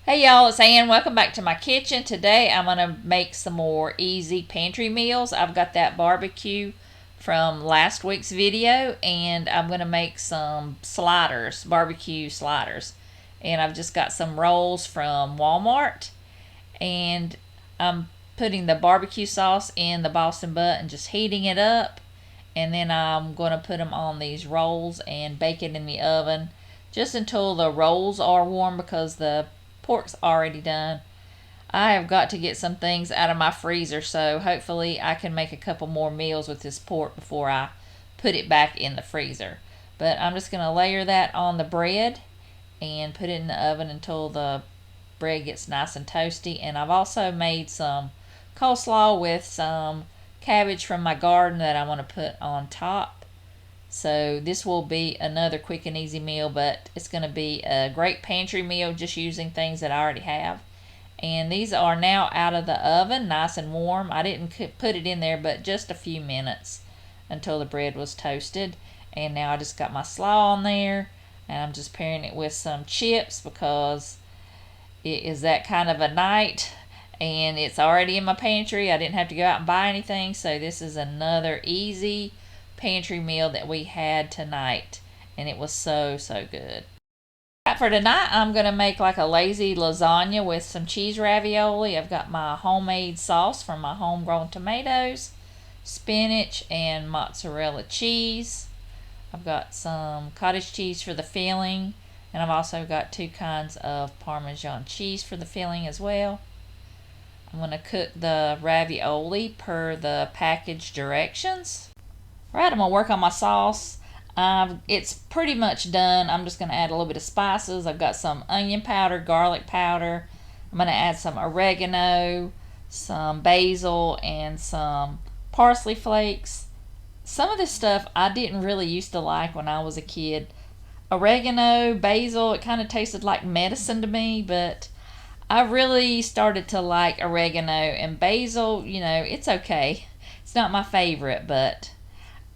Hey y'all, it's Ann. Welcome back to my kitchen. Today I'm going to make some more easy pantry meals. I've got that barbecue from last week's video, and I'm going to make some sliders, barbecue sliders. And I've just got some rolls from Walmart, and I'm putting the barbecue sauce in the Boston butt and just heating it up. And then I'm going to put them on these rolls and bake it in the oven just until the rolls are warm, because the pork's already done. I have got to get some things out of my freezer, so hopefully I can make a couple more meals with this pork before I put it back in the freezer. But I'm just going to layer that on the bread and put it in the oven until the bread gets nice and toasty. And I've also made some coleslaw with some cabbage from my garden that I want to put on top. So this will be another quick and easy meal, but it's going to be a great pantry meal just using things that I already have. And these are now out of the oven, nice and warm. I didn't put it in there but just a few minutes until the bread was toasted. And now I just got my slaw on there, and I'm just pairing it with some chips because it is that kind of a night, and it's already in my pantry. I didn't have to go out and buy anything, so this is another easy pantry meal that we had tonight, and it was so good. For tonight, I'm going to make like a lazy lasagna with some cheese ravioli. I've got my homemade sauce from my homegrown tomatoes, spinach, and mozzarella cheese. I've got some cottage cheese for the filling, and I've also got 2 kinds of parmesan cheese for the filling as well. I'm going to cook the ravioli per the package directions. Alright, I'm going to work on my sauce. It's pretty much done. I'm just going to add a little bit of spices. I've got some onion powder, garlic powder. I'm going to add some oregano, some basil, and some parsley flakes. Some of this stuff I didn't really used to like when I was a kid. Oregano, basil, it kind of tasted like medicine to me, but I really started to like oregano. And basil, it's okay. It's not my favorite, but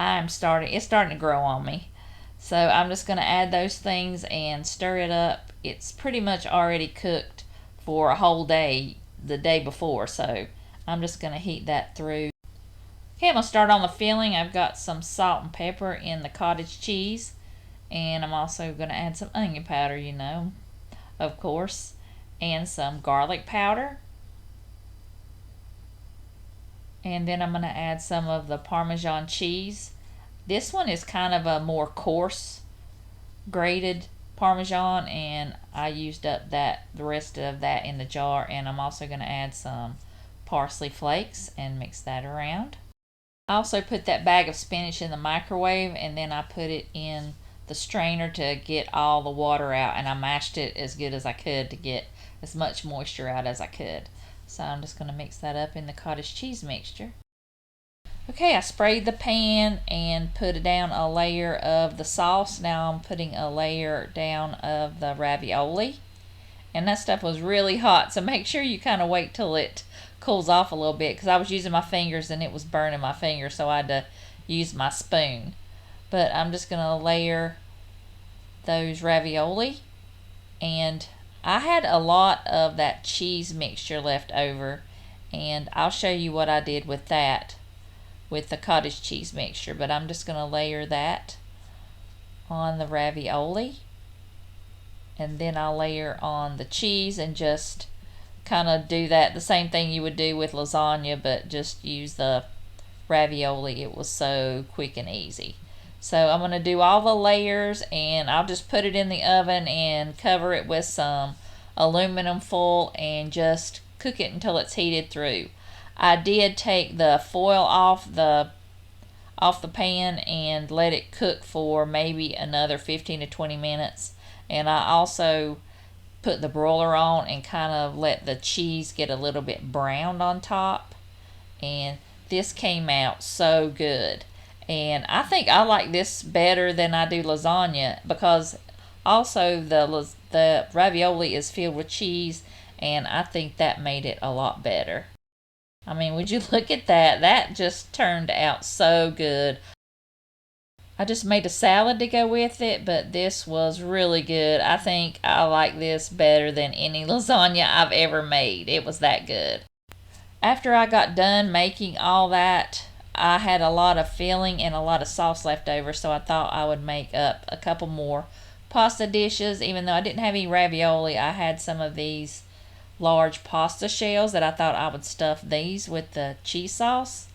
it's starting to grow on me. So I'm just going to add those things and stir it up. It's pretty much already cooked for a whole day the day before, so I'm just going to heat that through. Okay, I'm going to start on the filling. I've got some salt and pepper in the cottage cheese, and I'm also going to add some onion powder, of course, and some garlic powder. And then I'm going to add some of the Parmesan cheese. This one is kind of a more coarse grated Parmesan, and I used up the rest of that in the jar. And I'm also going to add some parsley flakes and mix that around. I also put that bag of spinach in the microwave, and then I put it in the strainer to get all the water out, and I mashed it as good as I could to get as much moisture out as I could. So I'm just going to mix that up in the cottage cheese mixture. Okay, I sprayed the pan and put down a layer of the sauce. Now I'm putting a layer down of the ravioli. And that stuff was really hot, so make sure you kind of wait till it cools off a little bit, because I was using my fingers and it was burning my fingers, so I had to use my spoon. But I'm just going to layer those ravioli, and I had a lot of that cheese mixture left over, and I'll show you what I did with that with the cottage cheese mixture. But I'm just going to layer that on the ravioli, and then I'll layer on the cheese and just kind of do that the same thing you would do with lasagna, but just use the ravioli. It was so quick and easy. So I'm going to do all the layers, and I'll just put it in the oven and cover it with some aluminum foil and just cook it until it's heated through. I did take the foil off the pan and let it cook for maybe another 15 to 20 minutes. And I also put the broiler on and kind of let the cheese get a little bit browned on top. And this came out so good. And I think I like this better than I do lasagna, because also the ravioli is filled with cheese, and I think that made it a lot better. I mean, would you look at that? That just turned out so good. I just made a salad to go with it, but this was really good. I think I like this better than any lasagna I've ever made. It was that good. After I got done making all that, I had a lot of filling and a lot of sauce left over, so I thought I would make up a couple more pasta dishes. Even though I didn't have any ravioli, I had some of these large pasta shells that I thought I would stuff these with the cheese sauce.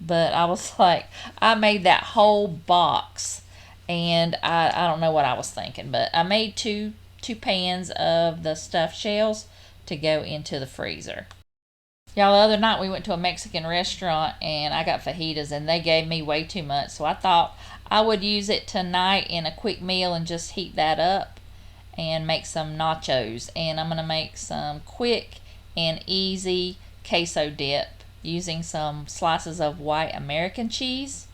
But I was like, I made that whole box, and I don't know what I was thinking, but I made two pans of the stuffed shells to go into the freezer. Y'all, the other night we went to a Mexican restaurant and I got fajitas and they gave me way too much. So I thought I would use it tonight in a quick meal and just heat that up and make some nachos. And I'm going to make some quick and easy queso dip using some slices of white American cheese.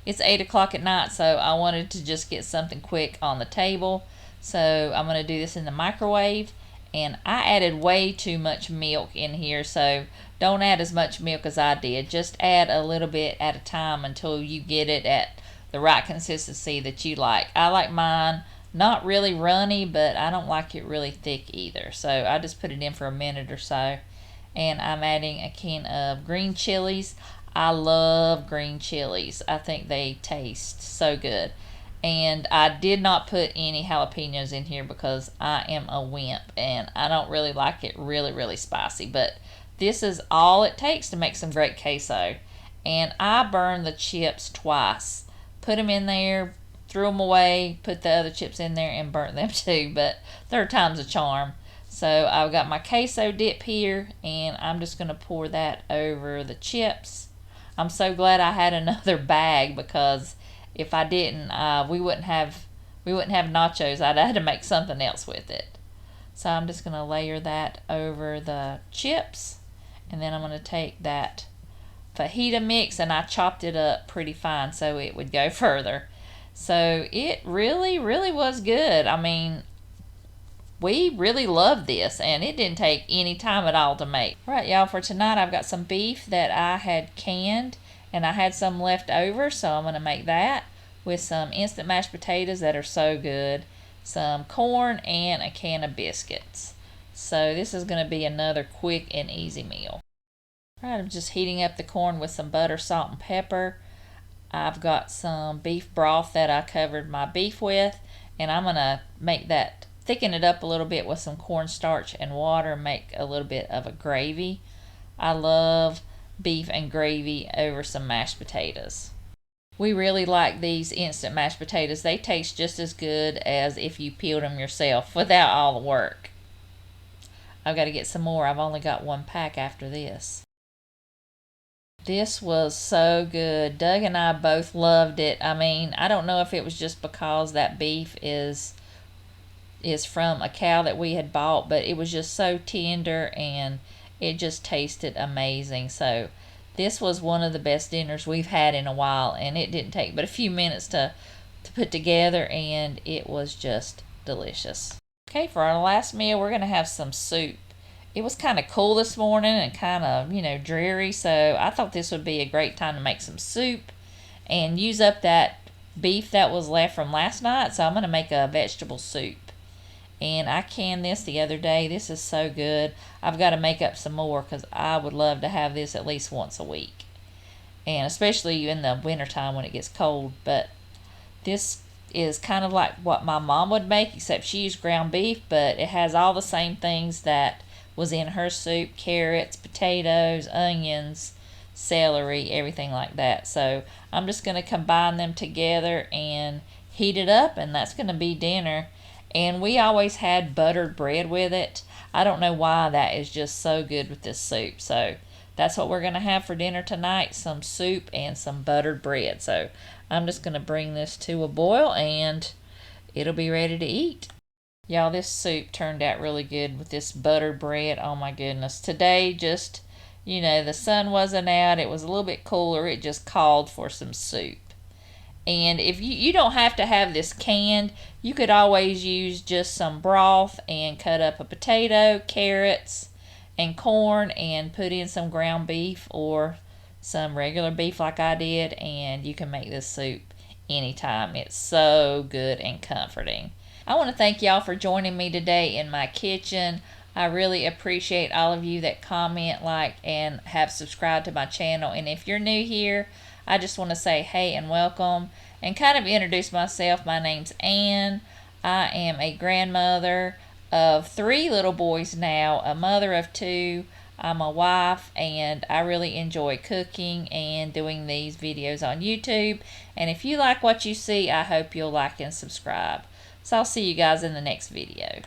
It's 8 o'clock at night, so I wanted to just get something quick on the table. So I'm going to do this in the microwave. And I added way too much milk in here, so don't add as much milk as I did. Just add a little bit at a time until you get it at the right consistency that you like. I like mine not really runny, but I don't like it really thick either. So I just put it in for a minute or so. And I'm adding a can of green chilies. I love green chilies. I think they taste so good. And I did not put any jalapenos in here because I am a wimp and I don't really like it really spicy. But this is all it takes to make some great queso. And I burned the chips twice. Put them in there, threw them away, put the other chips in there and burnt them too. But third time's a charm. So I've got my queso dip here and I'm just going to pour that over the chips. I'm so glad I had another bag because if I didn't, we wouldn't have nachos. I'd had to make something else with it. So I'm just going to layer that over the chips. And then I'm going to take that fajita mix and I chopped it up pretty fine so it would go further. So it really was good. I mean, we really loved this and it didn't take any time at all to make. All right, y'all, for tonight I've got some beef that I had canned and I had some left over, so I'm going to make that with some instant mashed potatoes that are so good, some corn, and a can of biscuits. So this is going to be another quick and easy meal. All right, I'm just heating up the corn with some butter, salt, and pepper. I've got some beef broth that I covered my beef with, and I'm going to make that, thicken it up a little bit with some cornstarch and water, make a little bit of a gravy. I love beef and gravy over some mashed potatoes. We really like these instant mashed potatoes. They taste just as good as if you peeled them yourself without all the work. I've got to get some more. I've only got one pack after this. This was so good. Doug and I both loved it. I mean, I don't know if it was just because that beef is from a cow that we had bought, but it was just so tender and it just tasted amazing. So this was one of the best dinners we've had in a while, and it didn't take but a few minutes to put together, and it was just delicious. Okay, for our last meal, we're going to have some soup. It was kind of cool this morning and kind of, dreary, so I thought this would be a great time to make some soup and use up that beef that was left from last night. So I'm going to make a vegetable soup. And I canned this the other day. This is so good. I've got to make up some more because I would love to have this at least once a week. And especially in the wintertime when it gets cold. But this is kind of like what my mom would make, except she used ground beef, but it has all the same things that was in her soup: carrots, potatoes, onions, celery, everything like that. So I'm just going to combine them together and heat it up, and that's going to be dinner. And we always had buttered bread with it. I don't know why that is just so good with this soup. So that's what we're going to have for dinner tonight, some soup and some buttered bread. So I'm just going to bring this to a boil and it'll be ready to eat. Y'all, this soup turned out really good with this buttered bread. Oh my goodness. Today just, the sun wasn't out. It was a little bit cooler. It just called for some soup. And if you don't have to have this canned, you could always use just some broth and cut up a potato, carrots, and corn and put in some ground beef or some regular beef like I did, and you can make this soup anytime. It's so good and comforting. I want to thank y'all for joining me today in my kitchen. I really appreciate all of you that comment, like, and have subscribed to my channel. And if you're new here, I just want to say hey and welcome and kind of introduce myself. My name's Ann. I am a grandmother of 3 little boys now, a mother of 2. I'm a wife, and I really enjoy cooking and doing these videos on YouTube. And if you like what you see, I hope you'll like and subscribe. So I'll see you guys in the next video.